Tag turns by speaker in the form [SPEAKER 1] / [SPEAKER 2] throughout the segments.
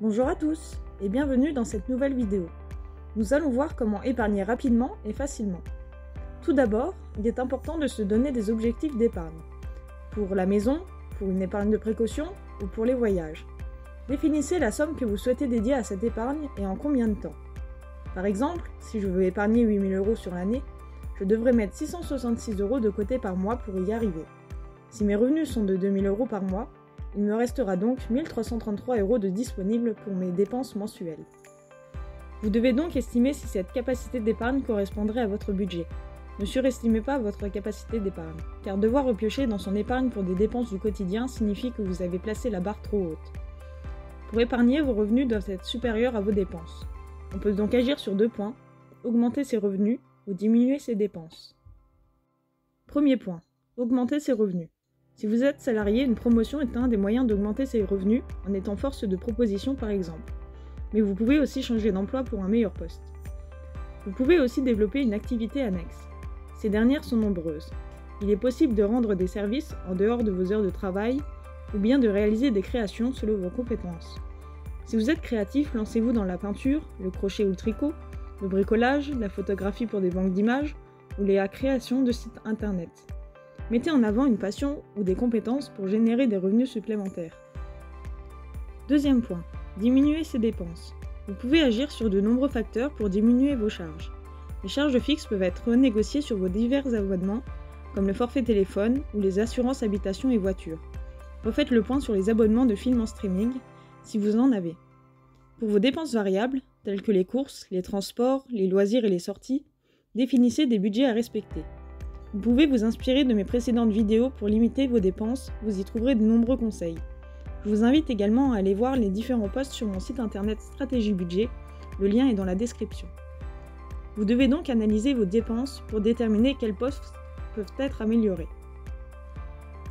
[SPEAKER 1] Bonjour à tous et bienvenue dans cette nouvelle vidéo. Nous allons voir comment épargner rapidement et facilement. Tout d'abord, il est important de se donner des objectifs d'épargne. Pour la maison, pour une épargne de précaution ou pour les voyages. Définissez la somme que vous souhaitez dédier à cette épargne et en combien de temps. Par exemple, si je veux épargner 8 000 € sur l'année, je devrais mettre 666 € de côté par mois pour y arriver. Si mes revenus sont de 2 000 € par mois, il me restera donc 1 333 € de disponibles pour mes dépenses mensuelles. Vous devez donc estimer si cette capacité d'épargne correspondrait à votre budget. Ne surestimez pas votre capacité d'épargne, car devoir repiocher dans son épargne pour des dépenses du quotidien signifie que vous avez placé la barre trop haute. Pour épargner, vos revenus doivent être supérieurs à vos dépenses. On peut donc agir sur 2 points, augmenter ses revenus ou diminuer ses dépenses. Premier point, augmenter ses revenus. Si vous êtes salarié, une promotion est un des moyens d'augmenter ses revenus en étant force de proposition par exemple. Mais vous pouvez aussi changer d'emploi pour un meilleur poste. Vous pouvez aussi développer une activité annexe. Ces dernières sont nombreuses. Il est possible de rendre des services en dehors de vos heures de travail ou bien de réaliser des créations selon vos compétences. Si vous êtes créatif, lancez-vous dans la peinture, le crochet ou le tricot, le bricolage, la photographie pour des banques d'images ou la création de sites internet. Mettez en avant une passion ou des compétences pour générer des revenus supplémentaires. Deuxième point, diminuer ses dépenses. Vous pouvez agir sur de nombreux facteurs pour diminuer vos charges. Les charges fixes peuvent être renégociées sur vos divers abonnements, comme le forfait téléphone ou les assurances habitation et voiture. Refaites le point sur les abonnements de films en streaming, si vous en avez. Pour vos dépenses variables, telles que les courses, les transports, les loisirs et les sorties, définissez des budgets à respecter. Vous pouvez vous inspirer de mes précédentes vidéos pour limiter vos dépenses, vous y trouverez de nombreux conseils. Je vous invite également à aller voir les différents posts sur mon site internet Stratégie Budget, le lien est dans la description. Vous devez donc analyser vos dépenses pour déterminer quels postes peuvent être améliorés.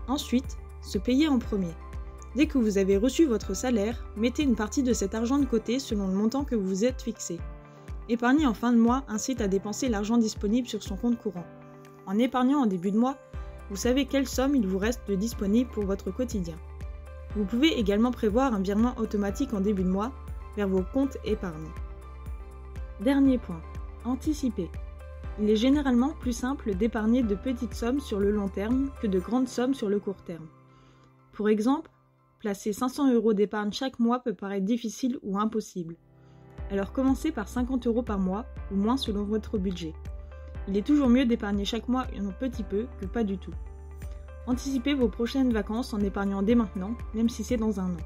[SPEAKER 1] Ensuite, se payer en premier. Dès que vous avez reçu votre salaire, mettez une partie de cet argent de côté selon le montant que vous vous êtes fixé. Épargner en fin de mois incite à dépenser l'argent disponible sur son compte courant. En épargnant en début de mois, vous savez quelle somme il vous reste de disponible pour votre quotidien. Vous pouvez également prévoir un virement automatique en début de mois vers vos comptes épargne. Dernier point, anticiper. Il est généralement plus simple d'épargner de petites sommes sur le long terme que de grandes sommes sur le court terme. Pour exemple, placer 500 € d'épargne chaque mois peut paraître difficile ou impossible. Alors commencez par 50 € par mois ou moins selon votre budget. Il est toujours mieux d'épargner chaque mois un petit peu que pas du tout. Anticipez vos prochaines vacances en épargnant dès maintenant, même si c'est dans un an.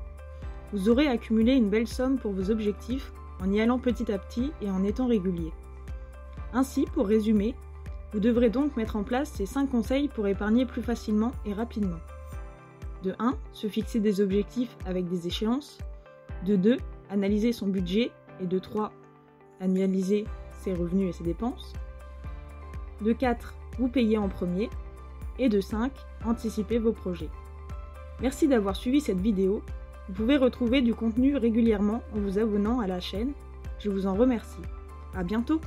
[SPEAKER 1] Vous aurez accumulé une belle somme pour vos objectifs en y allant petit à petit et en étant régulier. Ainsi, pour résumer, vous devrez donc mettre en place ces 5 conseils pour épargner plus facilement et rapidement. De 1. Se fixer des objectifs avec des échéances. De 2. Analyser son budget. Et de 3. Analyser ses revenus et ses dépenses. De 4. Vous payer en premier. Et de 5. Anticiper vos projets. Merci d'avoir suivi cette vidéo. Vous pouvez retrouver du contenu régulièrement en vous abonnant à la chaîne. Je vous en remercie. À bientôt!